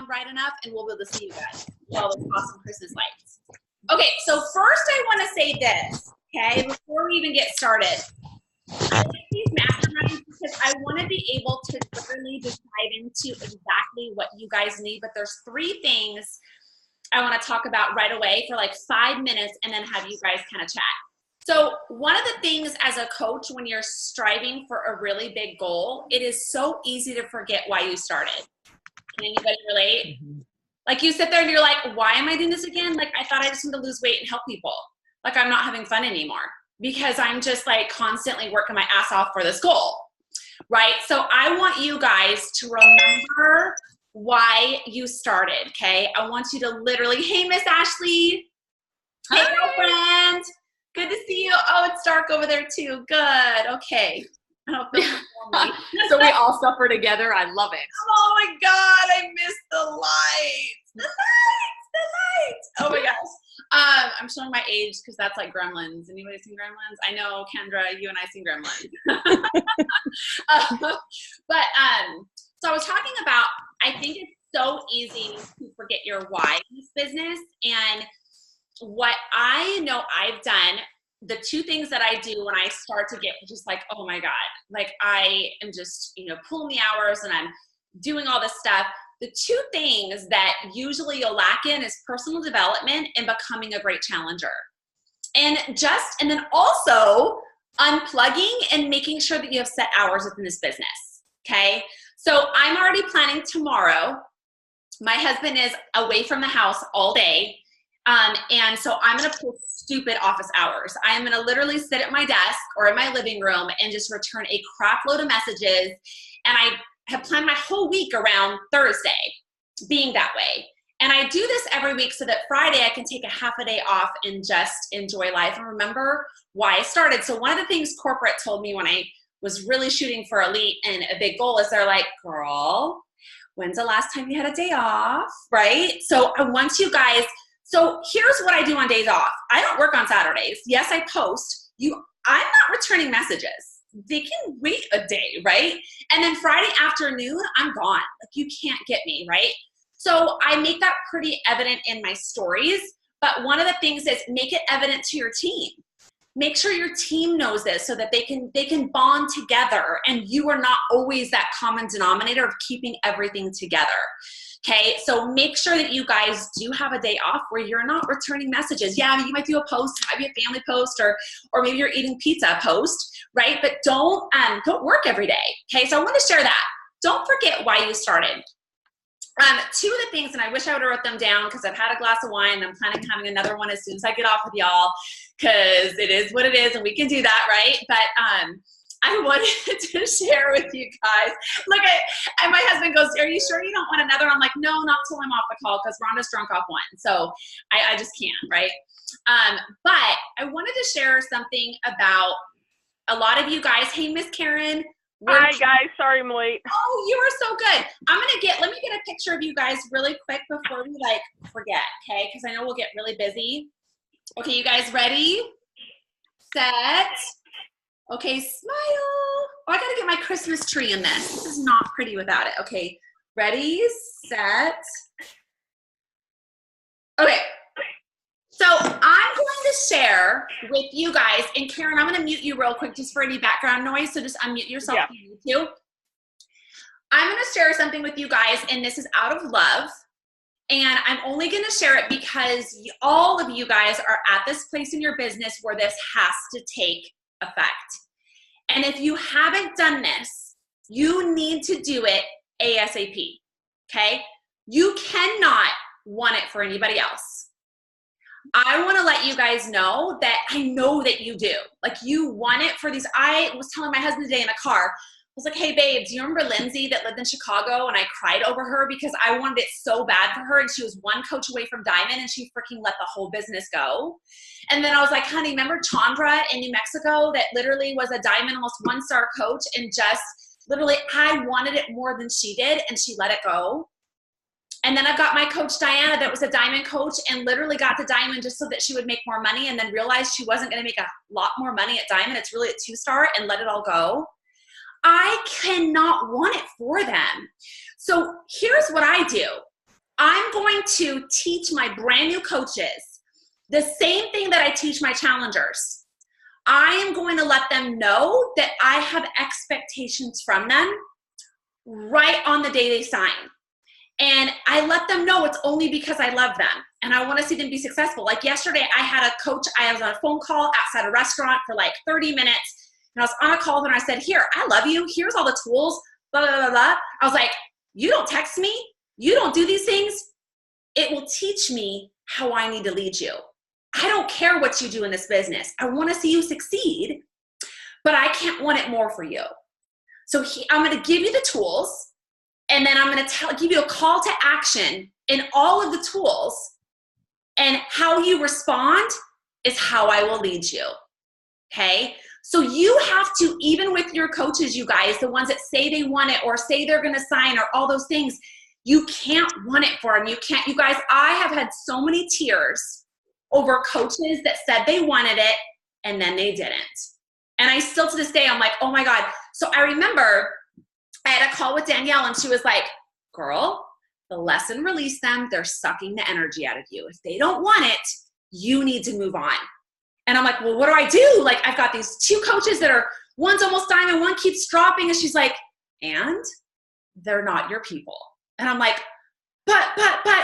background bright enough, and we'll be able to see you guys with all those awesome Christmas lights. Okay, so first I want to say this, okay, before we even get started. I like these masterminds because I want to be able to literally just dive into exactly what you guys need, but there's 3 things I want to talk about right away for like 5 minutes and then have you guys kind of chat. So one of the things as a coach, when you're striving for a really big goal, it is so easy to forget why you started. Can anybody relate? Mm-hmm. Like you sit there and you're like, why am I doing this again? Like I thought I just wanted to lose weight and help people. Like I'm not having fun anymore because I'm just like constantly working my ass off for this goal, right? So I want you guys to remember why you started, okay? I want you to literally, hey, Miss Ashley. Hey, girlfriend. Good to see you. Oh, it's dark over there too. Good. Okay. I don't feel lonely. So we all suffer together. I love it. Oh my God. I missed the lights. The lights. Oh my gosh. I'm showing my age because that's like Gremlins. Anybody seen Gremlins? I know, Kendra, you and I seen Gremlins. So I was talking about, I think it's so easy to forget your why in this business. And what I know I've done, the 2 things that I do when I start to get just like, oh my God, like I am just, pulling the hours and I'm doing all this stuff. The 2 things that usually you'll lack in is personal development and becoming a great challenger. And then also unplugging and making sure that you have set hours within this business. Okay. So I'm already planning tomorrow. My husband is away from the house all day. And so I'm going to pull stupid office hours. I'm going to literally sit at my desk or in my living room and just return a crap load of messages. And I have planned my whole week around Thursday being that way. And I do this every week so that Friday I can take a half a day off and just enjoy life and remember why I started. So one of the things corporate told me when I was really shooting for elite and a big goal is they're like, girl, when's the last time you had a day off? Right? So I want you guys. So here's what I do on days off. I don't work on Saturdays. Yes, I post. I'm not returning messages. They can wait a day, right? And then Friday afternoon, I'm gone. Like you can't get me, right? So I make that pretty evident in my stories. But one of the things is make it evident to your team. Make sure your team knows this so that they can bond together and you are not always that common denominator of keeping everything together. Okay, so make sure that you guys do have a day off where you're not returning messages. Yeah, you might do a post, maybe a family post, or maybe you're eating pizza post, right? But don't work every day. Okay, so I want to share that. Don't forget why you started. 2 of the things, and I wish I would have wrote them down because I've had a glass of wine and I'm planning on having another one as soon as I get off with y'all because it is what it is and we can do that, right? But I wanted to share with you guys. And my husband goes, are you sure you don't want another? I'm like, no, not till I'm off the call because Rhonda's drunk off one. So I just can't, right? But I wanted to share something about a lot of you guys. Hey, Miss Karen. Hi, guys. Sorry I'm late. Oh, you are so good. Let me get a picture of you guys really quick before we forget, okay? Because I know we'll get really busy. Okay, you guys ready? Set. Okay, smile. Oh, I gotta get my Christmas tree in this. This is not pretty without it. Okay, ready, set. Okay, so I'm going to share with you guys, and Karen, I'm gonna mute you real quick just for any background noise, so just unmute yourself if you need to. I'm gonna share something with you guys, and this is out of love, and I'm only gonna share it because all of you guys are at this place in your business where this has to take effect. And if you haven't done this, you need to do it ASAP, okay? You cannot want it for anybody else. I want to let you guys know that I know that you do. Like you want it for these. I was telling my husband today in the car, I was like, hey babe, do you remember Lindsay that lived in Chicago and I cried over her because I wanted it so bad for her and she was one coach away from Diamond and she freaking let the whole business go. And then I was like, honey, remember Chandra in New Mexico that literally was a Diamond, almost 1-star coach and just literally I wanted it more than she did and she let it go. And then I've got my coach Diana that was a Diamond coach and literally got to Diamond just so that she would make more money and then realized she wasn't going to make a lot more money at Diamond. It's really a 2-star and let it all go. I cannot want it for them. So here's what I do. I'm going to teach my brand new coaches the same thing that I teach my challengers. I am going to let them know that I have expectations from them right on the day they sign. And I let them know it's only because I love them and I want to see them be successful. Like yesterday, I had a coach, I was on a phone call outside a restaurant for like 30 minutes. And I was on a call and I said, here, I love you. Here's all the tools, blah, blah, blah, blah. I was like, you don't text me. You don't do these things. It will teach me how I need to lead you. I don't care what you do in this business. I want to see you succeed, but I can't want it more for you. So I'm going to give you the tools, and then I'm going to give you a call to action in all of the tools, and how you respond is how I will lead you. Okay? So you have to, even with your coaches, you guys, the ones that say they want it or say they're going to sign or all those things, you can't want it for them. You can't, you guys, I have had so many tears over coaches that said they wanted it and then they didn't. And I still to this day, I'm like, oh my God. So I remember I had a call with Danielle and she was like, girl, the lesson released them. They're sucking the energy out of you. If they don't want it, you need to move on. And I'm like, well, what do I do? Like, I've got these two coaches that are, one's almost diamond, one keeps dropping. And she's like, and they're not your people. And I'm like, but.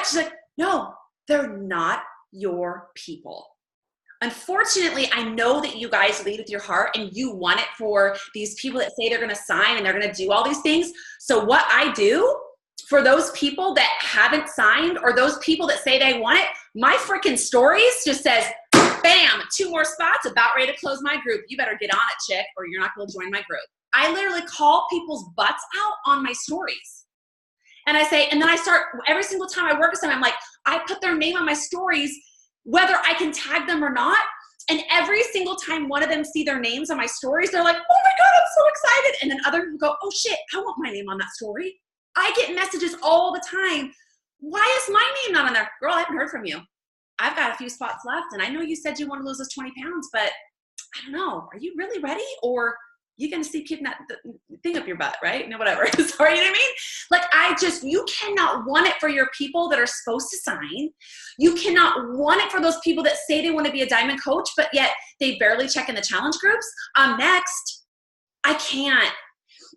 She's like, no, they're not your people. Unfortunately, I know that you guys lead with your heart and you want it for these people that say they're going to sign and they're going to do all these things. So what I do for those people that haven't signed or those people that say they want it, my freaking stories just says, bam, 2 more spots, about ready to close my group. You better get on it, chick, or you're not going to join my group. I literally call people's butts out on my stories. And I say, and then I start, every single time I work with them, I'm like, I put their name on my stories, whether I can tag them or not. And every single time one of them see their names on my stories, they're like, oh my God, I'm so excited. And then other people go, oh shit, I want my name on that story. I get messages all the time. Why is my name not on there? Girl, I haven't heard from you. I've got a few spots left. And I know you said you want to lose those 20 pounds, but I don't know. Are you really ready? Or you're going to see keeping that thing up your butt, right? No, whatever. Sorry, you know what I mean? Like, you cannot want it for your people that are supposed to sign. You cannot want it for those people that say they want to be a diamond coach, but yet they barely check in the challenge groups. I'm next. I can't.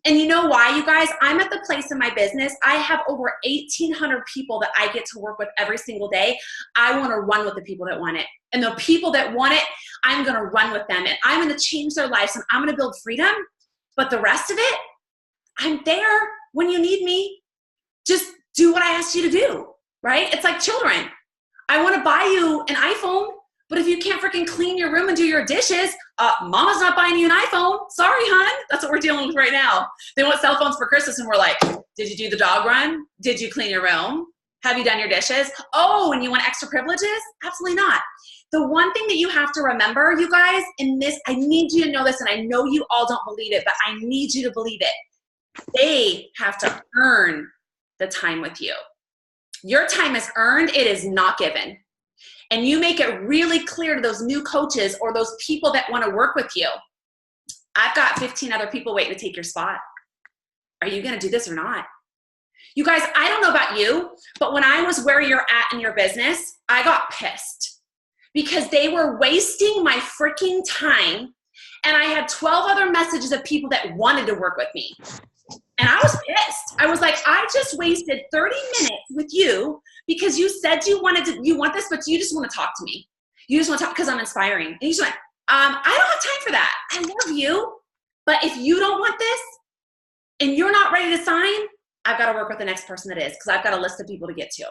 And you know why, you guys? I'm at the place in my business. I have over 1,800 people that I get to work with every single day. I want to run with the people that want it. And the people that want it, I'm going to run with them. And I'm going to change their lives. And I'm going to build freedom. But the rest of it, I'm there when you need me. Just do what I asked you to do, right? It's like children. I want to buy you an iPhone, but if you can't freaking clean your room and do your dishes, mama's not buying you an iPhone. Sorry, hon. That's what we're dealing with right now. They want cell phones for Christmas, and we're like, did you do the dog run? Did you clean your room? Have you done your dishes? Oh, and you want extra privileges? Absolutely not. The one thing that you have to remember, you guys, in this, I need you to know this, and I know you all don't believe it, but I need you to believe it. They have to earn the time with you. Your time is earned. It is not given. And you make it really clear to those new coaches or those people that want to work with you. I've got 15 other people waiting to take your spot. Are you going to do this or not? You guys, I don't know about you, but when I was where you're at in your business, I got pissed because they were wasting my freaking time. And I had 12 other messages of people that wanted to work with me. And I was pissed. I was like, I just wasted 30 minutes with you because you said you want this, but you just want to talk to me. You just want to talk because I'm inspiring. And you just went, I don't have time for that. I love you. But if you don't want this and you're not ready to sign, I've got to work with the next person that is, because I've got a list of people to get to.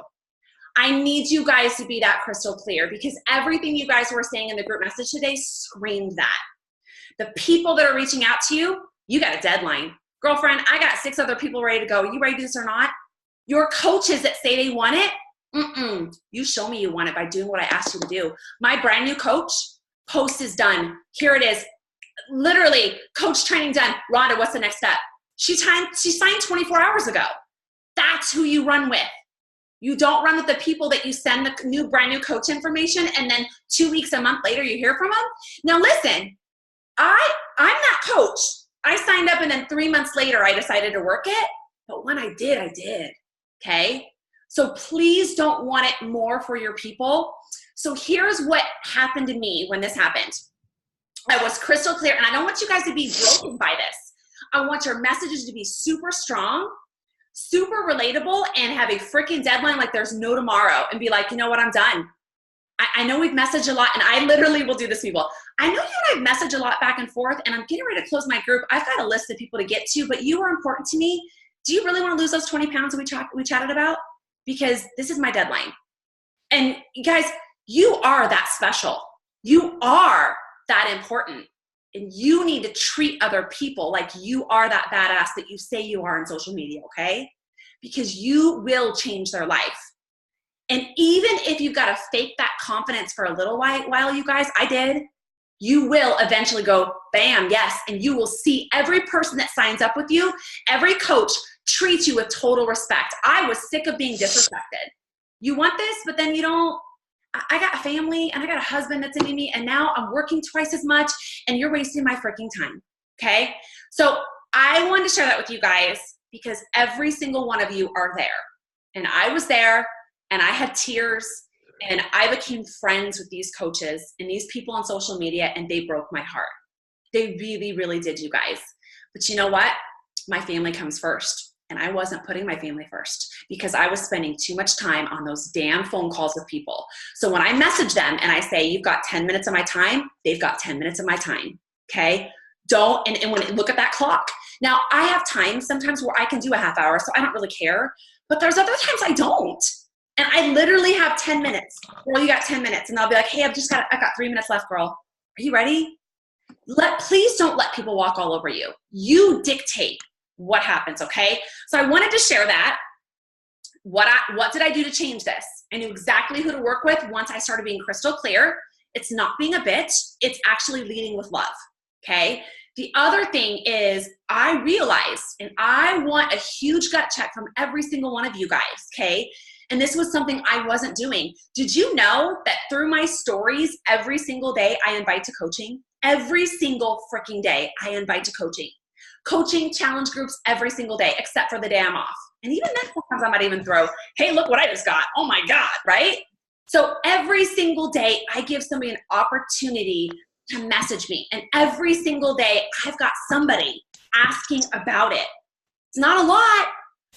I need you guys to be that crystal clear, because everything you guys were saying in the group message today screamed that. The people that are reaching out to you, you got a deadline. Girlfriend, I got 6 other people ready to go. You ready to do this or not? Your coaches that say they want it, you show me you want it by doing what I asked you to do. My brand new coach, post is done. Here it is. Literally, coach training done. Rhonda, what's the next step? She signed 24 hours ago. That's who you run with. You don't run with the people that you send the brand new coach information and then 2 weeks, a month later, you hear from them. Now listen, I'm that coach. I signed up and then 3 months later, I decided to work it. But when I did, I did. Okay? So please don't want it more for your people. So here's what happened to me when this happened. I was crystal clear, and I don't want you guys to be broken by this. I want your messages to be super strong, super relatable, and have a freaking deadline like there's no tomorrow, and be like, you know what, I'm done. I know we've messaged a lot, and I literally will do this, people. I know you and I've messaged a lot back and forth, and I'm getting ready to close my group. I've got a list of people to get to, but you are important to me. Do you really want to lose those 20 pounds that we chatted about? Because this is my deadline. And you guys, you are that special. You are that important. And you need to treat other people like you are that badass that you say you are on social media, okay? Because you will change their life. And even if you've got to fake that confidence for a little while, you guys, I did, you will eventually go, bam, yes. And you will see every person that signs up with you, every coach treats you with total respect. I was sick of being disrespected. You want this, but then you don't. I got a family, and I got a husband that's into me, and now I'm working twice as much, and you're wasting my freaking time, okay? So I wanted to share that with you guys because every single one of you are there. And I was there, and I had tears, and I became friends with these coaches and these people on social media, and they broke my heart. They really, really did, you guys. But you know what? My family comes first. And I wasn't putting my family first because I was spending too much time on those damn phone calls with people. So when I message them and I say, you've got 10 minutes of my time, they've got 10 minutes of my time, okay? And when look at that clock. Now, I have times sometimes where I can do a half hour, so I don't really care. But there's other times I don't. And I literally have 10 minutes. Girl, you got 10 minutes. And I'll be like, hey, I've got 3 minutes left, girl. Are you ready? Please don't let people walk all over you. You dictate what happens, okay? So I wanted to share that. What did I do to change this? I knew exactly who to work with once I started being crystal clear. It's not being a bitch. It's actually leading with love, okay? The other thing is I realized, and I want a huge gut check from every single one of you guys, okay? And this was something I wasn't doing. Did you know that through my stories every single day I invite to coaching? Every single freaking day I invite to coaching. Coaching challenge groups every single day, except for the day I'm off. And even then, sometimes I might even throw, hey, look what I just got. Oh my God, right? So every single day, I give somebody an opportunity to message me. And every single day, I've got somebody asking about it. It's not a lot,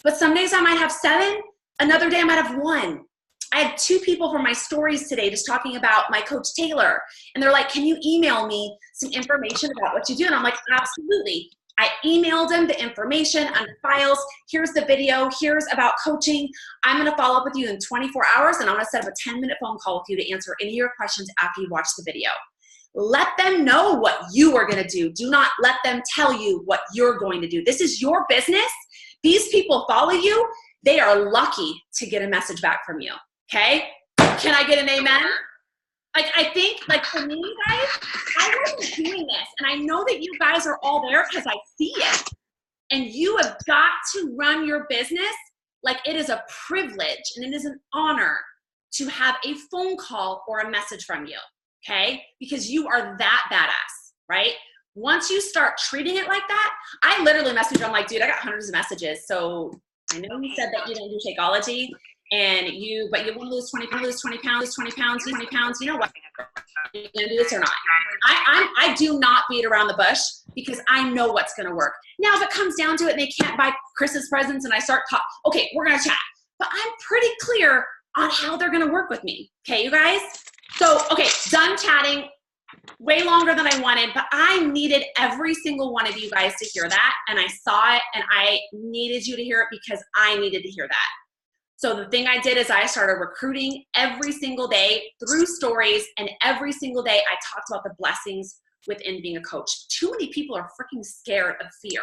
but some days I might have 7. Another day I might have 1. I had 2 people from my stories today just talking about my coach Taylor. And they're like, can you email me some information about what you do? And I'm like, absolutely. I emailed him the information on files. Here's the video. Here's about coaching. I'm going to follow up with you in 24 hours, and I'm going to set up a 10-minute phone call with you to answer any of your questions after you watch the video. Let them know what you are going to do. Do not let them tell you what you're going to do. This is your business. These people follow you. They are lucky to get a message back from you, okay? Can I get an amen? Like, I think, like, for me, guys, I wasn't doing this. And I know that you guys are all there because I see it. And you have got to run your business like it is a privilege and it is an honor to have a phone call or a message from you, okay? Because you are that badass, right? Once you start treating it like that, I literally message you. I'm like, dude, I got hundreds of messages. So I know you said that you don't do Shakeology. But you want to lose 20 pounds, you know what? You're going to do this or not. I do not beat around the bush because I know what's going to work. Now, if it comes down to it and they can't buy Chris's presents and I start talking, okay, we're going to chat. But I'm pretty clear on how they're going to work with me. Okay, you guys? So, okay, done chatting. Way longer than I wanted, but I needed every single one of you guys to hear that. And I saw it and I needed you to hear it because I needed to hear that. So the thing I did is I started recruiting every single day through stories, and every single day I talked about the blessings within being a coach. Too many people are freaking scared of fear.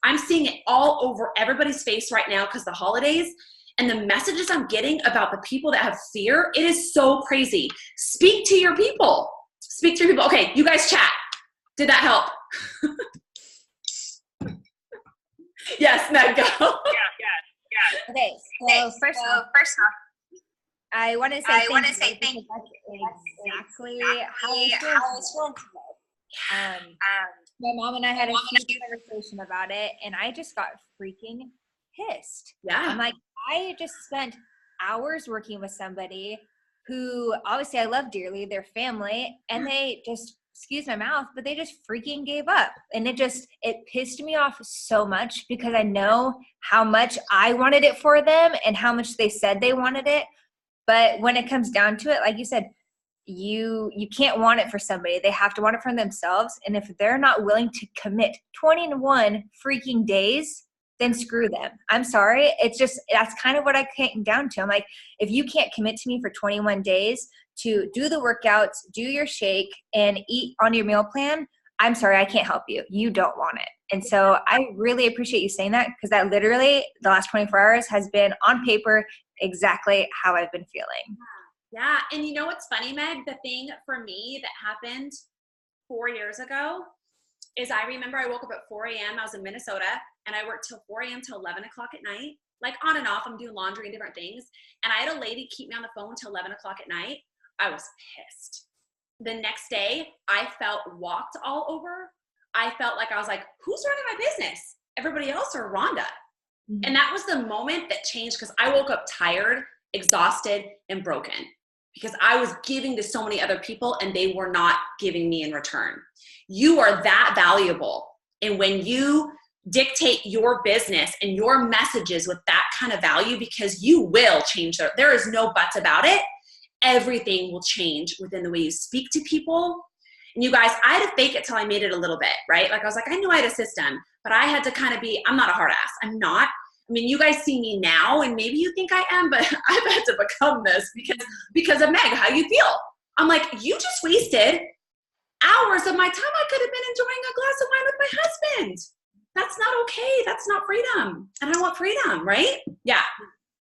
I'm seeing it all over everybody's face right now because the holidays, and the messages I'm getting about the people that have fear, it is so crazy. Speak to your people. Speak to your people. Okay, you guys chat. Did that help? Yes, Meg, go. Yeah. Okay, so first off, I want to say thank you. That's exactly how I was feeling today. My mom and I had a huge conversation about it, and I just got freaking pissed. Yeah. I'm like, I just spent hours working with somebody who obviously I love dearly, their family, and they just, excuse my mouth, but they just freaking gave up. And it pissed me off so much because I know how much I wanted it for them and how much they said they wanted it. But when it comes down to it, like you said, you can't want it for somebody. They have to want it for themselves. And if they're not willing to commit 21 freaking days, then screw them. I'm sorry. That's kind of what I came down to. I'm like, if you can't commit to me for 21 days to do the workouts, do your shake, and eat on your meal plan, I'm sorry, I can't help you. You don't want it. And so I really appreciate you saying that, because that literally the last 24 hours has been on paper exactly how I've been feeling. Yeah. And you know what's funny, Meg? The thing for me that happened 4 years ago is I remember I woke up at 4 a.m. I was in Minnesota and I worked till 4 a.m. till 11 o'clock at night, like on and off. I'm doing laundry and different things. And I had a lady keep me on the phone till 11 o'clock at night. I was pissed. The next day I felt walked all over. I felt like I was like, who's running my business? Everybody else or Rhonda? Mm-hmm. And that was the moment that changed, because I woke up tired, exhausted, and broken, because I was giving to so many other people and they were not giving me in return. You are that valuable. And when you dictate your business and your messages with that kind of value, because you will change there is no buts about it. Everything will change within the way you speak to people. And you guys, I had to fake it till I made it a little bit, right? Like I was like, I knew I had a system, but I had to kind of I'm not a hard ass. I'm not. I mean, you guys see me now and maybe you think I am, but I've had to become this because of Meg, how you feel. I'm like, you just wasted hours of my time. I could have been enjoying a glass of wine with my husband. That's not okay. That's not freedom. And I want freedom, right? Yeah.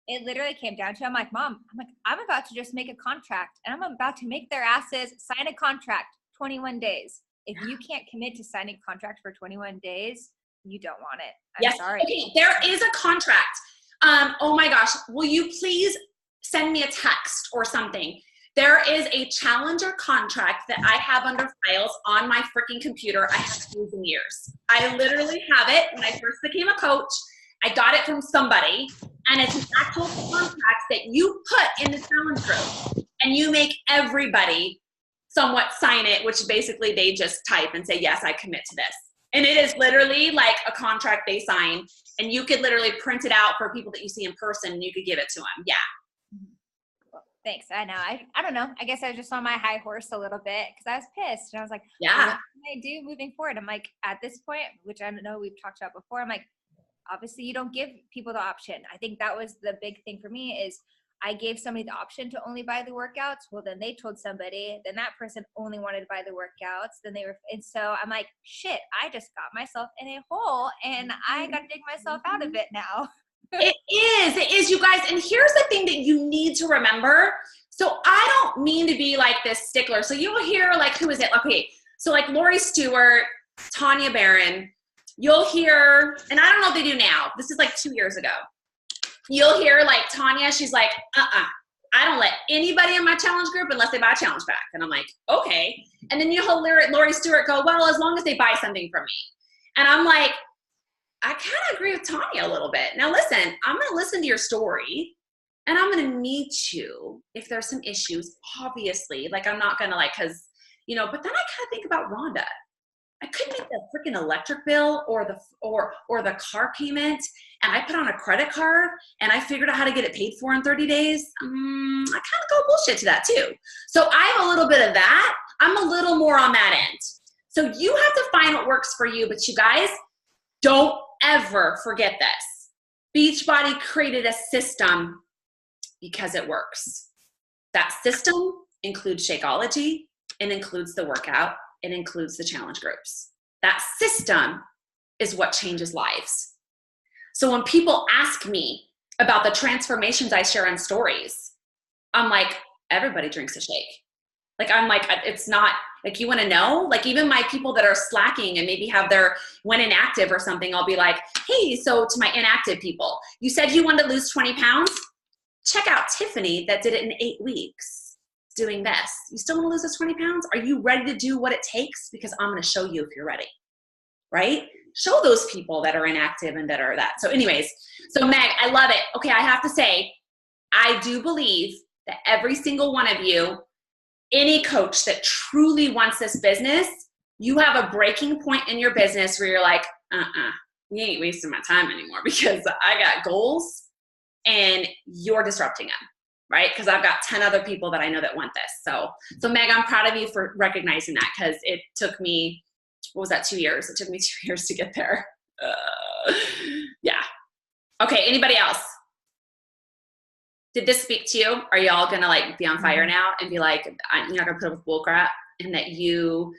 It literally came down to, I'm like, Mom, I'm about to just make a contract, and I'm about to make their asses sign a contract 21 days. If you can't commit to signing a contract for 21 days, you don't want it. I'm sorry. Okay, there is a contract. Oh my gosh, will you please send me a text or something? There is a Challenger contract that I have under files on my freaking computer. I have used in years. I literally have it. When I first became a coach, I got it from somebody, and it's an actual contract that you put in the challenge group, and you make everybody somewhat sign it, which basically they just type and say, yes, I commit to this. And it is literally like a contract they sign, and you could literally print it out for people that you see in person, and you could give it to them. Yeah. Thanks. I know. I don't know. I guess I was just on my high horse a little bit because I was pissed, and I was like, yeah, what can I do moving forward? I'm like, at this point, which I know we've talked about before, I'm like, obviously you don't give people the option. I think that was the big thing for me is I gave somebody the option to only buy the workouts. Well, then they told somebody, then that person only wanted to buy the workouts. And so I'm like, shit, I just got myself in a hole, and I got to dig myself out of it now. It is, you guys. And here's the thing that you need to remember. So I don't mean to be like this stickler. So you'll hear like, who is it? Okay. So like Lori Stewart, Tanya Barron, you'll hear, and I don't know if they do now. This is like 2 years ago. You'll hear like Tanya, she's like, I don't let anybody in my challenge group unless they buy a challenge pack. And I'm like, okay. And then you'll hear Lori Stewart go, well, as long as they buy something from me. And I'm like, I kind of agree with Tanya a little bit. Now listen, I'm going to listen to your story, and I'm going to meet you if there's some issues, obviously. Like I'm not going to but then I kind of think about Rhonda. I couldn't make the freaking electric bill or the car payment, and I put on a credit card and I figured out how to get it paid for in 30 days. I kind of go bullshit to that too. So I have a little bit of that. I'm a little more on that end. So you have to find what works for you, but you guys don't ever forget this. Beachbody created a system because it works. That system includes Shakeology, it includes the workout, it includes the challenge groups. That system is what changes lives. So when people ask me about the transformations I share on stories, I'm like, everybody drinks a shake. Like, I'm like, it's not, like, you want to know? Like, even my people that are slacking and maybe went inactive or something, I'll be like, hey, so to my inactive people, you said you wanted to lose 20 pounds? Check out Tiffany that did it in 8 weeks doing this. You still want to lose those 20 pounds? Are you ready to do what it takes? Because I'm going to show you if you're ready, right? Show those people that are inactive and that are that. So anyways, so Meg, I love it. Okay, I have to say, I do believe that every single one of you, any coach that truly wants this business, you have a breaking point in your business where you're like, we ain't wasting my time anymore because I got goals and you're disrupting them, right? Because I've got 10 other people that I know that want this. So Meg, I'm proud of you for recognizing that, because it took me, what was that, 2 years? It took me 2 years to get there. Yeah. Okay, anybody else? Did this speak to you? Are y'all gonna like be on fire now and be like, you're not gonna put up with bull crap, and that you,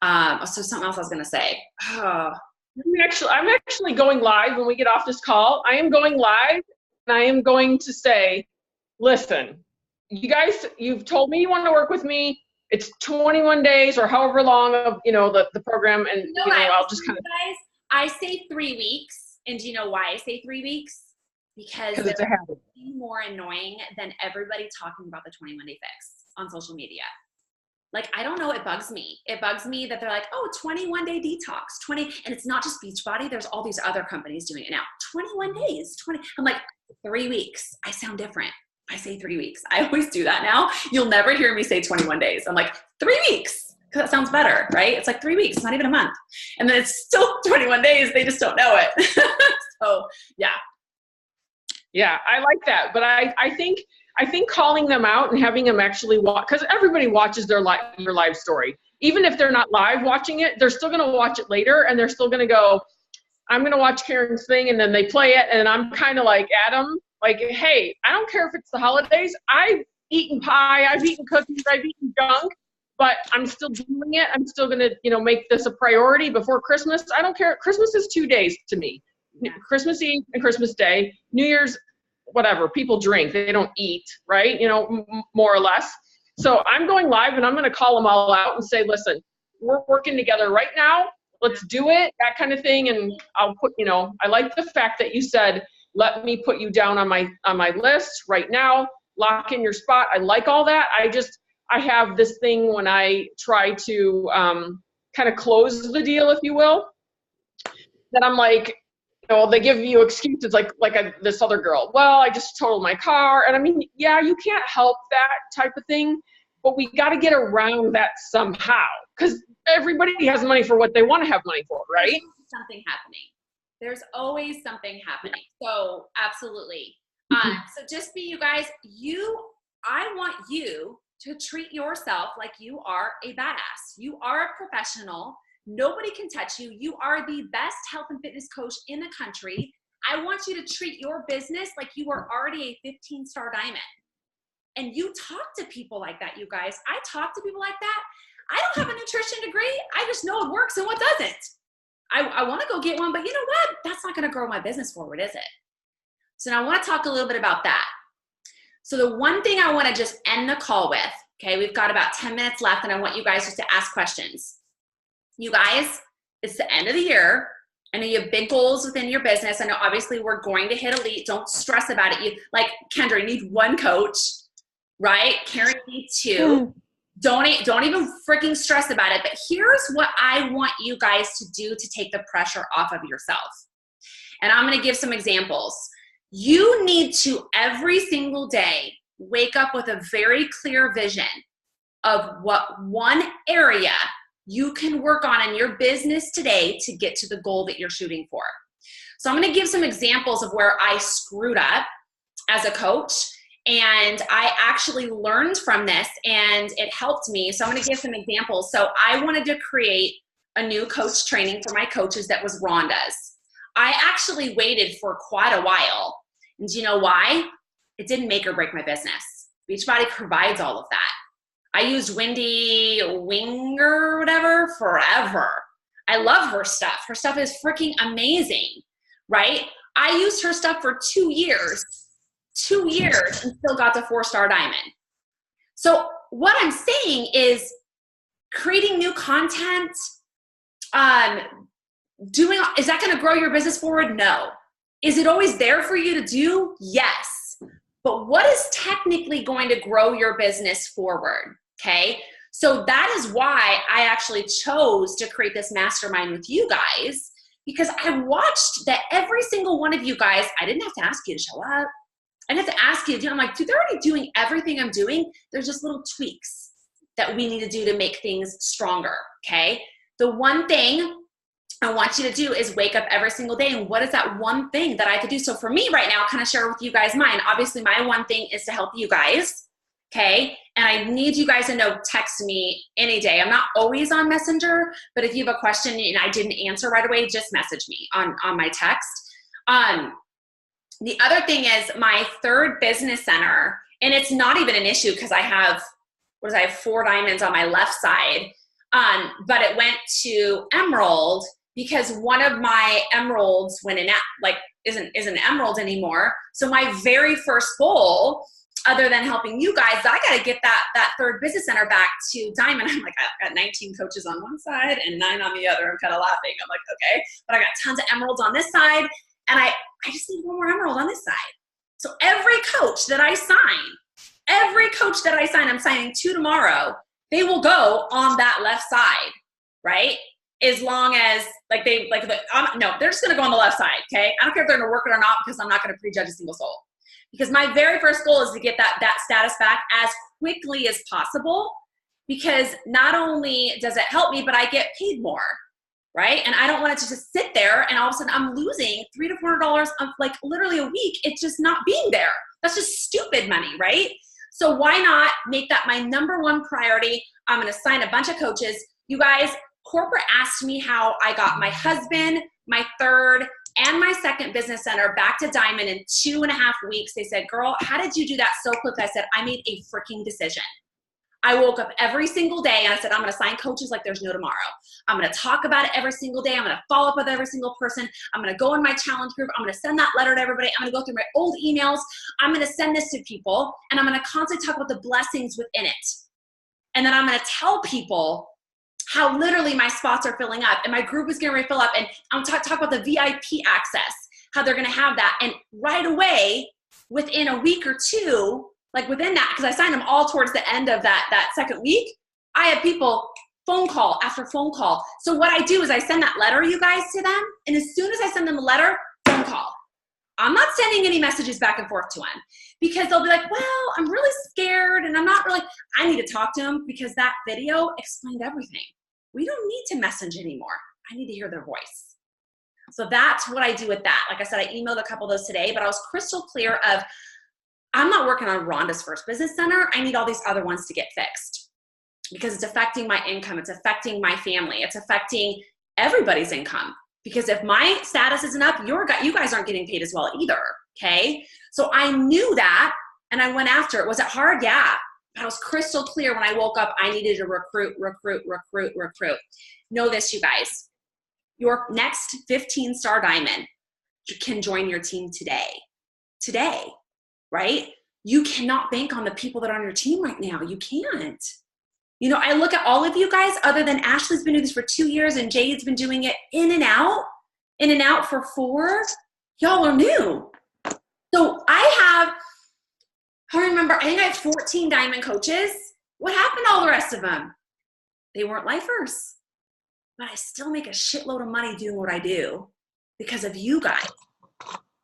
so something else I was gonna say. I'm actually going live when we get off this call. I am going live, and I am going to say, listen, you guys, you've told me you want to work with me. It's 21 days or however long of, the program. And, I'll just kind of. Guys, I say 3 weeks. And do you know why I say 3 weeks? Because it's a habit. More annoying than everybody talking about the 21-day fix on social media. Like, I don't know, it bugs me. It bugs me that they're like, oh, 21-day detox, and it's not just Beachbody. There's all these other companies doing it now. 21 days, I'm like, 3 weeks. I sound different. I say 3 weeks. I always do that now. You'll never hear me say 21 days. I'm like, 3 weeks, because that sounds better, right? It's like 3 weeks, it's not even a month. And then it's still 21 days. They just don't know it. So, yeah. Yeah, I like that. But I think calling them out and having them actually watch, because everybody watches your live story. Even if they're not live watching it, they're still going to watch it later, and they're still going to go, I'm going to watch Karen's thing, and then they play it, and I'm kind of like, Adam, like, hey, I don't care if it's the holidays. I've eaten pie, I've eaten cookies, I've eaten junk, but I'm still doing it. I'm still going to, make this a priority before Christmas. I don't care. Christmas is 2 days to me. Christmas Eve and Christmas Day. New Year's, whatever, people drink, they don't eat, right? More or less. So I'm going live, and I'm going to call them all out and say, listen, we're working together right now. Let's do it, that kind of thing. And I'll put, I like the fact that you said, let me put you down on my list right now, lock in your spot. I like all that. I have this thing when I try to kind of close the deal, if you will, that I'm like, they give you excuses like this other girl. Well, I just totaled my car. And I mean, yeah, you can't help that type of thing, but we got to get around that somehow, because everybody has money for what they want to have money for, right? Something happening. There's always something happening. So absolutely. So just be you guys, I want you to treat yourself like you are a badass. You are a professional. Nobody can touch you. You are the best health and fitness coach in the country. I want you to treat your business like you are already a 15-star diamond. And you talk to people like that, you guys. I talk to people like that. I don't have a nutrition degree. I just know what works and what doesn't. I want to go get one, but you know what? That's not going to grow my business forward, is it? So now I want to talk a little bit about that. So the one thing I want to just end the call with, okay, we've got about 10 minutes left, and I want you guys just to ask questions. You guys, it's the end of the year. I know you have big goals within your business. I know obviously we're going to hit elite. Don't stress about it. You, like Kendra, you need one coach, right? Karen needs two. Don't even freaking stress about it. But here's what I want you guys to do to take the pressure off of yourself. And I'm going to give some examples. You need to every single day wake up with a very clear vision of what one area you can work on in your business today to get to the goal that you're shooting for. So I'm going to give some examples of where I screwed up as a coach, and I actually learned from this and it helped me. So I'm going to give some examples. So I wanted to create a new coach training for my coaches that was Rhonda's. I actually waited for quite a while. And do you know why? It didn't make or break my business. Beachbody provides all of that. I used Wendy Winger, whatever, forever. I love her stuff. Her stuff is freaking amazing, right? I used her stuff for 2 years, and still got to 4-star diamond. So what I'm saying is creating new content, is that going to grow your business forward? No. Is it always there for you to do? Yes. But what is technically going to grow your business forward? Okay. So that is why I actually chose to create this mastermind with you guys, because I watched that every single one of you guys, I didn't have to ask you to show up. I have to ask you, I'm like, dude, they're already doing everything I'm doing. There's just little tweaks that we need to do to make things stronger, okay? The one thing I want you to do is wake up every single day, and what is that one thing that I could do? So for me right now, I'll kind of share with you guys mine. Obviously, my one thing is to help you guys, okay? And I need you guys to know, text me any day. I'm not always on Messenger, but if you have a question and I didn't answer right away, just message me on my text. The other thing is my third business center, and it's not even an issue because I have 4 diamonds on my left side, but it went to emerald because one of my emeralds isn't an emerald anymore. So my very first goal, other than helping you guys, I got to get that third business center back to diamond. I'm like, I've got 19 coaches on one side and 9 on the other. I'm kind of laughing. I'm like, okay, but I got tons of emeralds on this side, and I just need one more emerald on this side. So every coach that I sign, I'm signing 2 tomorrow, they will go on that left side, right? As long as they're just gonna go on the left side, okay? I don't care if they're gonna work it or not, because I'm not gonna prejudge a single soul. Because my very first goal is to get that status back as quickly as possible, because not only does it help me, but I get paid more, right? And I don't want it to just sit there and all of a sudden I'm losing $300 to $400 of literally a week. It's just not being there. That's just stupid money, right? So why not make that my number one priority? I'm gonna sign a bunch of coaches. You guys, corporate asked me how I got my husband, my third, and my second business center back to diamond in 2.5 weeks. They said, girl, how did you do that so quick? I said, I made a freaking decision. I woke up every single day and I said, I'm gonna sign coaches like there's no tomorrow. I'm gonna talk about it every single day. I'm gonna follow up with every single person. I'm gonna go in my challenge group. I'm gonna send that letter to everybody. I'm gonna go through my old emails. I'm gonna send this to people, and I'm gonna constantly talk about the blessings within it. And then I'm gonna tell people how literally my spots are filling up, and my group is gonna refill up, and I'm gonna talk about the VIP access, how they're gonna have that. And right away, within a week or two, within that, because I signed them all towards the end of that second week, I have people phone call after phone call. So what I do is I send that letter, you guys, to them, and as soon as I send them a letter, phone call. I'm not sending any messages back and forth to them, because they'll be like, well, I'm really scared, and I'm not really, I need to talk to them because that video explained everything. We don't need to message anymore. I need to hear their voice. So that's what I do with that. Like I said, I emailed a couple of those today, but I was crystal clear of, I'm not working on Rhonda's first business center. I need all these other ones to get fixed, because it's affecting my income. It's affecting my family. It's affecting everybody's income, because if my status isn't up, you guys aren't getting paid as well either, okay? So I knew that, and I went after it. Was it hard? Yeah. But I was crystal clear when I woke up, I needed to recruit. Know this, you guys. Your next 15-star diamond can join your team today, right? You cannot bank on the people that are on your team right now. You can't. You know, I look at all of you guys, other than Ashley's been doing this for 2 years and Jade's been doing it in and out for 4. Y'all are new. So I think I have 14 diamond coaches. What happened to all the rest of them? They weren't lifers. But I still make a shitload of money doing what I do because of you guys.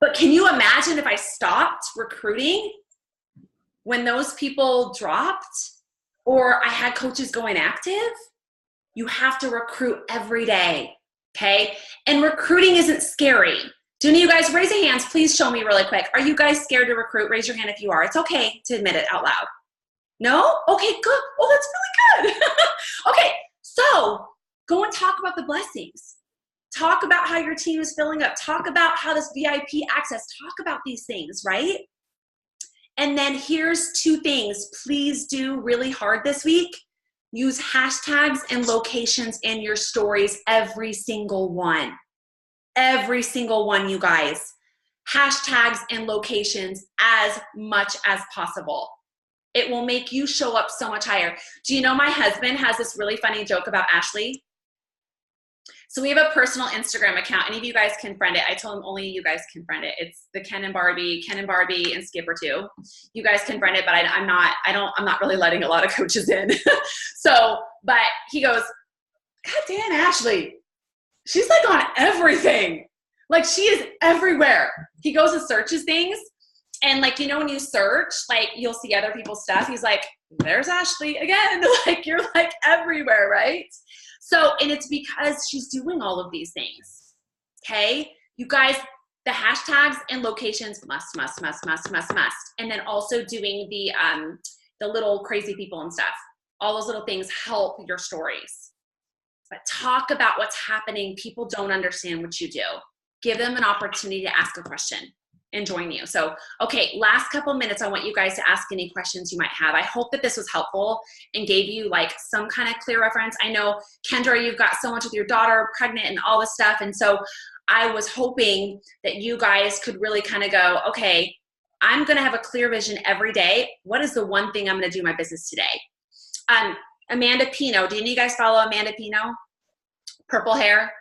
But can you imagine if I stopped recruiting when those people dropped, or I had coaches go inactive? You have to recruit every day, okay? And recruiting isn't scary. Do any of you guys, raise your hands, please show me really quick. Are you guys scared to recruit? Raise your hand if you are. It's okay to admit it out loud. No? Okay, good. Oh, that's really good. Okay, so go and talk about the blessings. Talk about how your team is filling up. Talk about how this VIP access, talk about these things, right? And then here's 2 things. Please do really hard this week. Use hashtags and locations in your stories, every single one. Every single one, you guys. Hashtags and locations as much as possible. It will make you show up so much higher. Do you know my husband has this really funny joke about Ashley? So we have a personal Instagram account. Any of you guys can friend it. I told him only you guys can friend it. It's the Ken and Barbie, and Skipper too. You guys can friend it, but I'm not really letting a lot of coaches in. But he goes, God damn, Ashley, she's like on everything. Like she is everywhere. He goes and searches things, And like, when you search, like you'll see other people's stuff. He's like, there's Ashley again. Like you're like everywhere, right? So, and it's because she's doing all of these things. Okay. You guys, the hashtags and locations must. And then also doing the little crazy people and stuff. All those little things help your stories. But talk about what's happening. People don't understand what you do. Give them an opportunity to ask a question and join you. So, okay, last couple minutes, I want you guys to ask any questions you might have. I hope that this was helpful and gave you like some kind of clear reference. I know, Kendra, you've got so much with your daughter pregnant and all this stuff. And so I was hoping that you guys could really kind of go, okay, I'm going to have a clear vision every day. What is the one thing I'm going to do in my business today? Amanda Pino. Do any of you guys follow Amanda Pino? Purple hair,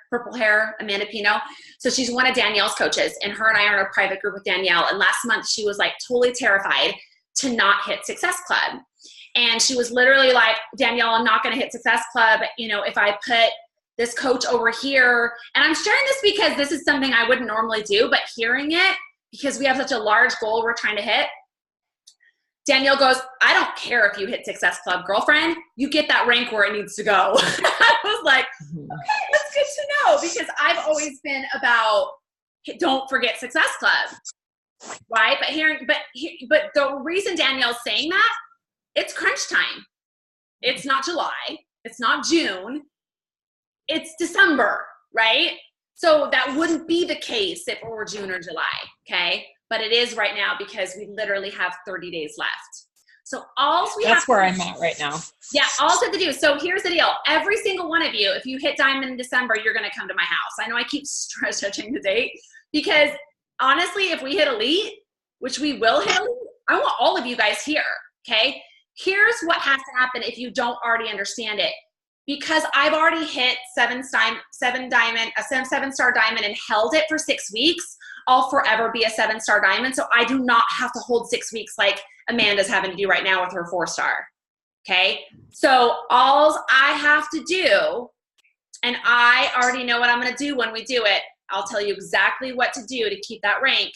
Amanda Pino. So she's one of Danielle's coaches, and her and I are in a private group with Danielle. And last month she was like totally terrified to not hit Success Club. And she was literally like, Danielle, I'm not going to hit Success Club. If I put this coach over here, and I'm sharing this because this is something I wouldn't normally do, but hearing it, because we have such a large goal we're trying to hit, Danielle goes, I don't care if you hit Success Club, girlfriend. You get that rank where it needs to go. I was like, okay, that's good to know, because I've always been about don't forget Success Club, right? But the reason Danielle's saying that, it's crunch time. It's not July. It's not June. It's December, right? So that wouldn't be the case if it were June or July, okay? But it is right now because we literally have 30 days left. So that's where I'm at right now. Yeah, all we have to do. So here's the deal. Every single one of you, if you hit Diamond in December, you're going to come to my house. I know I keep stretching the date because honestly, if we hit Elite, which we will hit Elite, I want all of you guys here, okay? Here's what has to happen if you don't already understand it. Because I've already hit seven-star diamond and held it for 6 weeks, I'll forever be a 7-star diamond. So I do not have to hold 6 weeks like Amanda's having to do right now with her 4-star. Okay. So all I have to do, and I already know what I'm going to do when we do it. I'll tell you exactly what to do to keep that rank.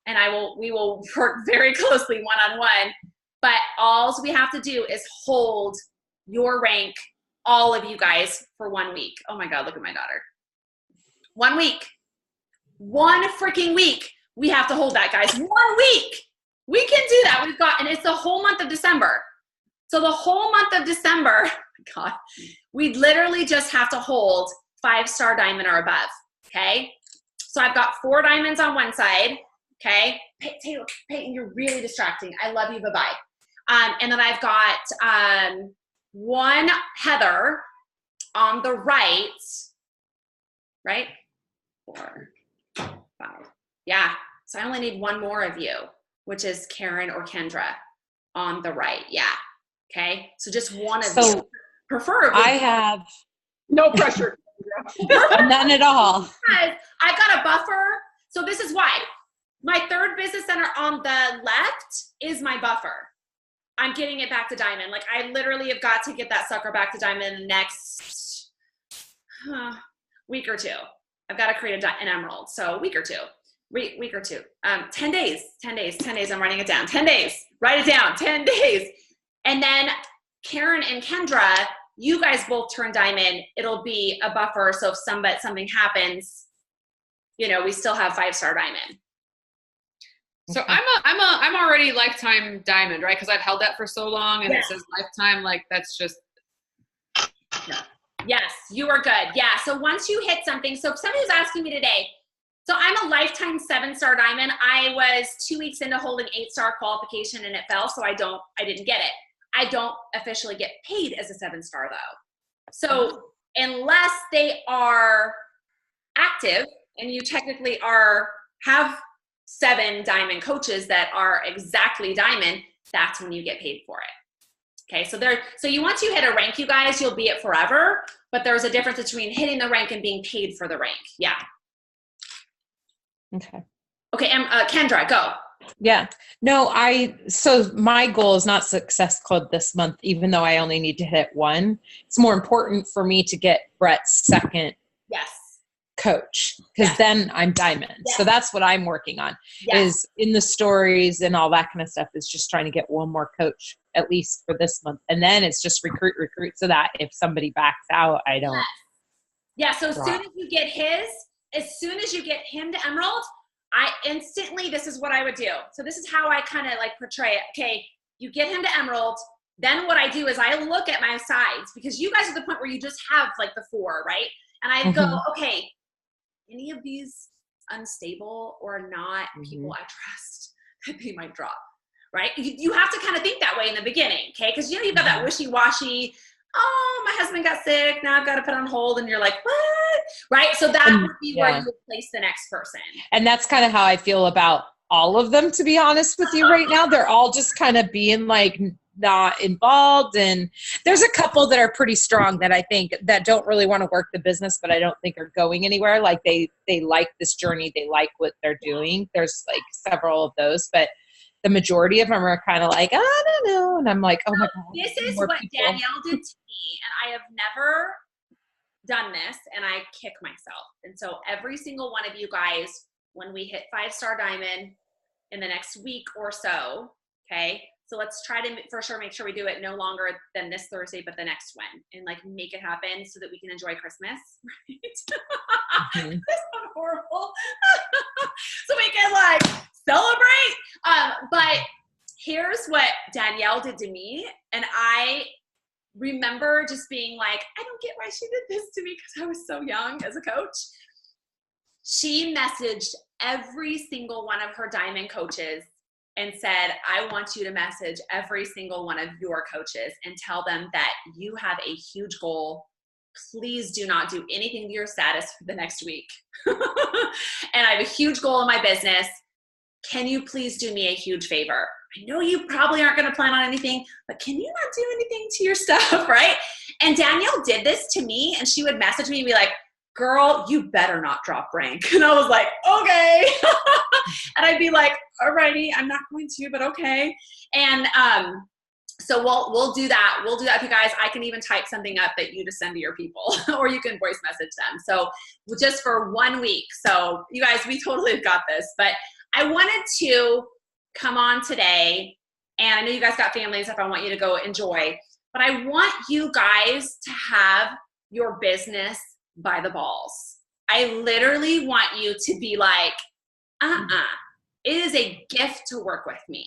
And we will work very closely one-on-one, but all we have to do is hold your rank, all of you guys, for 1 week. Oh my God, look at my daughter. 1 week. 1 freaking week. We have to hold that, guys. 1 week. We can do that. And it's the whole month of December. So the whole month of December, oh my God, we literally just have to hold 5-star diamond or above. Okay. So I've got 4 diamonds on one side. Okay. Taylor, Peyton, you're really distracting. I love you. Bye-bye. And then I've got 1 Heather on the right. Right? 4, 5. Yeah. So I only need 1 more of you, which is Karen or Kendra on the right. Yeah. Okay. So just one of you. Preferably. I have no pressure. none at all. I've got a buffer. So this is why. My 3rd business center on the left is my buffer. I'm getting it back to diamond. Like I literally have got to get that sucker back to diamond in the next week or 2. I've got to create an emerald. So week or 2. 10 days. 10 days. I'm writing it down. 10 days. Write it down. 10 days. And then Karen and Kendra, you guys both turn diamond. It'll be a buffer. So if something happens, we still have 5-star diamond. So I'm already lifetime diamond, right? Because I've held that for so long, and It says lifetime. Like that's just. Yeah. Yes, you are good. Yeah. So once you hit something, so if somebody was asking me today, so I'm a lifetime 7-star diamond. I was 2 weeks into holding 8-star qualification and it fell, so I didn't get it. I don't officially get paid as a 7-star though. So unless they are active and you technically have 7 diamond coaches that are exactly diamond, that's when you get paid for it. Okay, so once you hit a rank, you guys, you'll be it forever, but there's a difference between hitting the rank and being paid for the rank. Yeah. Okay. Okay, Kendra, go. Yeah. No, so my goal is not Success Club this month, even though I only need to hit 1. It's more important for me to get Brett's 2nd Yes. coach, because then I'm diamond. Yes. So that's what I'm working on is in the stories and all that kind of stuff, is just trying to get one more coach at least for this month. And then it's just recruit so that if somebody backs out, I don't. Yeah. So as soon as you get him to Emerald, I instantly, this is what I would do. So this is how I kind of like portray it. Okay. You get him to Emerald. Then what I do is I look at my sides, because you guys are the point where you just have like the 4, right? And I go, okay, any of these unstable or not people I trust, they might drop, right? You have to kind of think that way in the beginning, okay? Because you've got that wishy-washy, oh, my husband got sick, now I've got to put on hold, and you're like, what? Right? So that would be where you would place the next person. And that's kind of how I feel about all of them, to be honest with you right now. They're all just kind of being like not involved, and there's a couple that are pretty strong that I think that don't really want to work the business, but I don't think are going anywhere. Like they like this journey, they like what they're doing. There's like several of those, but the majority of them are kind of like, I don't know, and I'm like, oh my god, this is what Danielle did to me, and I have never done this, and I kick myself. And so every single one of you guys, when we hit 5-star diamond in the next week or so, okay, so let's try to for sure make sure we do it no longer than this Thursday, but the next one, and like make it happen so that we can enjoy Christmas. Right? That's not horrible. So we can like celebrate. But here's what Danielle did to me, and I remember just being like, I don't get why she did this to me, because I was so young as a coach. She messaged every single one of her diamond coaches and said, I want you to message every single one of your coaches and tell them that you have a huge goal. Please do not do anything to your status for the next week. And I have a huge goal in my business. Can you please do me a huge favor? I know you probably aren't going to plan on anything, but can you not do anything to your stuff, right? And Danielle did this to me, and she would message me and be like, girl, you better not drop rank. And I was like, okay. And I'd be like, alrighty, I'm not going to, but okay. And so we'll do that. We'll do that, you guys. I can even type something up that you just send to your people, or you can voice message them. So just for 1 week. So you guys, we totally have got this. But I wanted to come on today, and I know you guys got family and stuff I want you to go enjoy, but I want you guys to have your business by the balls. I literally want you to be like, it is a gift to work with me.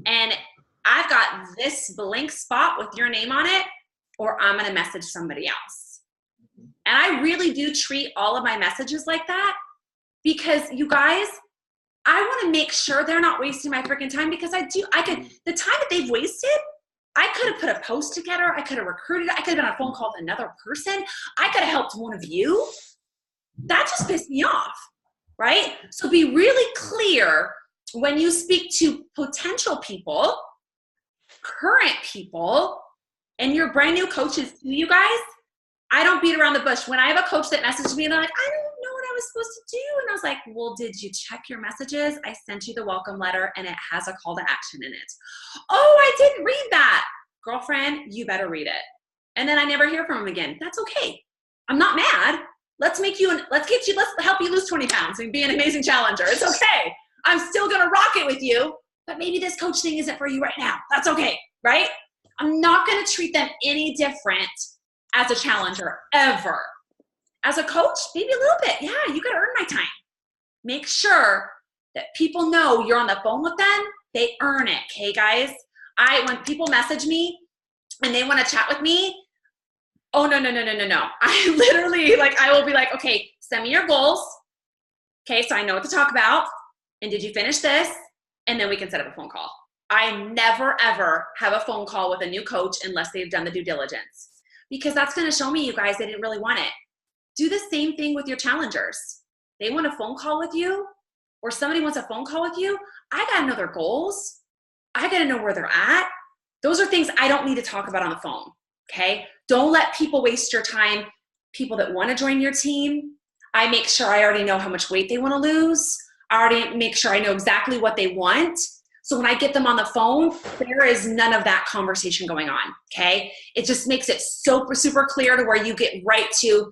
And I've got this blank spot with your name on it, or I'm going to message somebody else. And I really do treat all of my messages like that, because you guys, I want to make sure they're not wasting my freaking time, because the time that they've wasted, I could have put a post together. I could have recruited. I could have been on a phone call with another person. I could have helped one of you. That just pissed me off, right? So be really clear when you speak to potential people, current people, and your brand new coaches too, you guys. I don't beat around the bush. When I have a coach that messaged me and they're like, I don't know what I was supposed to do. And I was like, well, did you check your messages? I sent you the welcome letter and it has a call to action in it. Oh, I didn't read that. Girlfriend, you better read it. And then I never hear from them again. That's okay. I'm not mad. Let's help you lose 20 pounds and be an amazing challenger. It's okay. I'm still going to rock it with you, but maybe this coach thing isn't for you right now. That's okay, right? I'm not going to treat them any different as a challenger ever. As a coach, maybe a little bit. Yeah, you got to earn my time. Make sure that people know you're on the phone with them. They earn it, okay, guys? When people message me and they want to chat with me, oh, no. I literally, I will be like, okay, send me your goals. Okay, so I know what to talk about. And did you finish this? And then we can set up a phone call. I never, ever have a phone call with a new coach unless they've done the due diligence. Because that's going to show me, you guys, they didn't really want it. Do the same thing with your challengers. They want a phone call with you, or somebody wants a phone call with you. I got to know their goals. I got to know where they're at. Those are things I don't need to talk about on the phone, okay? Don't let people waste your time. People that want to join your team, I make sure I already know how much weight they want to lose. I already make sure I know exactly what they want. So when I get them on the phone, there is none of that conversation going on, okay? It just makes it super, super clear to where you get right to,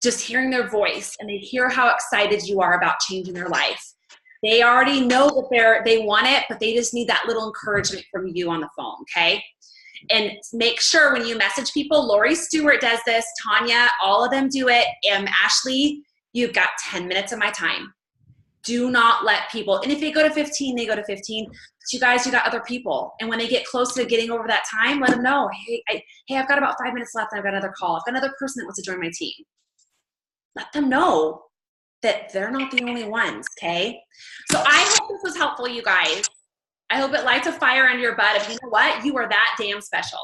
just hearing their voice and they hear how excited you are about changing their life. They already know that they want it, but they just need that little encouragement from you on the phone, okay? And make sure when you message people, Lori Stewart does this, Tanya, all of them do it. Ashley, you've got 10 minutes of my time. Do not let people, and if they go to 15, they go to 15. But you guys, you got other people. And when they get close to getting over that time, let them know, hey, I've got about 5 minutes left and I've got another call. I've got another person that wants to join my team. Let them know that they're not the only ones, okay? So I hope this was helpful, you guys. I hope it lights a fire under your butt of, you know what? You are that damn special,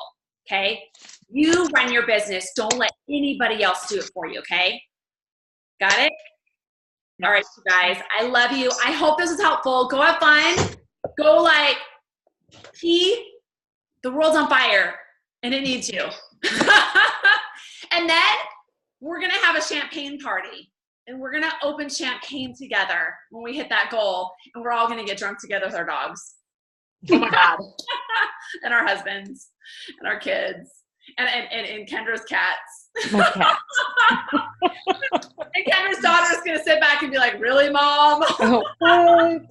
okay? You run your business. Don't let anybody else do it for you, okay? Got it? All right, you guys. I love you. I hope this was helpful. Go have fun. Go like pee. The world's on fire, and it needs you. And then we're going to have a champagne party. And we're going to open champagne together when we hit that goal. And we're all going to get drunk together with our dogs. Oh my God. And our husbands and our kids and Kendra's cats. My cat. And Kendra's daughter is going to sit back and be like, really, Mom? Oh, what?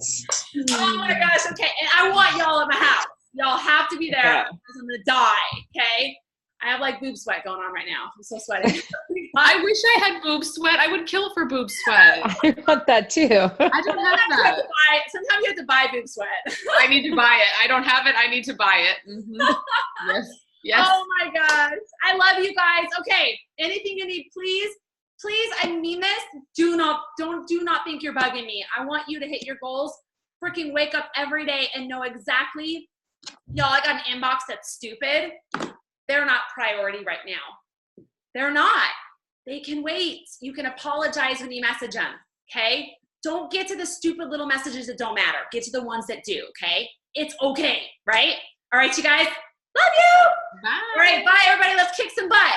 Oh my gosh. Okay. And I want y'all in my house. Y'all have to be there because I'm going to die. Okay. I have like boob sweat going on right now. I'm so sweaty. I wish I had boob sweat. I would kill for boob sweat. I want that too. I don't have that. Sometimes you have to buy boob sweat. I need to buy it. I don't have it. I need to buy it. Mm-hmm. Yes. Yes. Oh my gosh. I love you guys. Okay. Anything you need, please, I mean this. Do not think you're bugging me. I want you to hit your goals. Freaking wake up every day and know exactly, y'all, I got an inbox that's stupid. They're not priority right now. They're not. They can wait. You can apologize when you message them, okay? Don't get to the stupid little messages that don't matter. Get to the ones that do, okay? It's okay, right? All right, you guys. Love you. Bye. All right, bye, everybody. Let's kick some butt.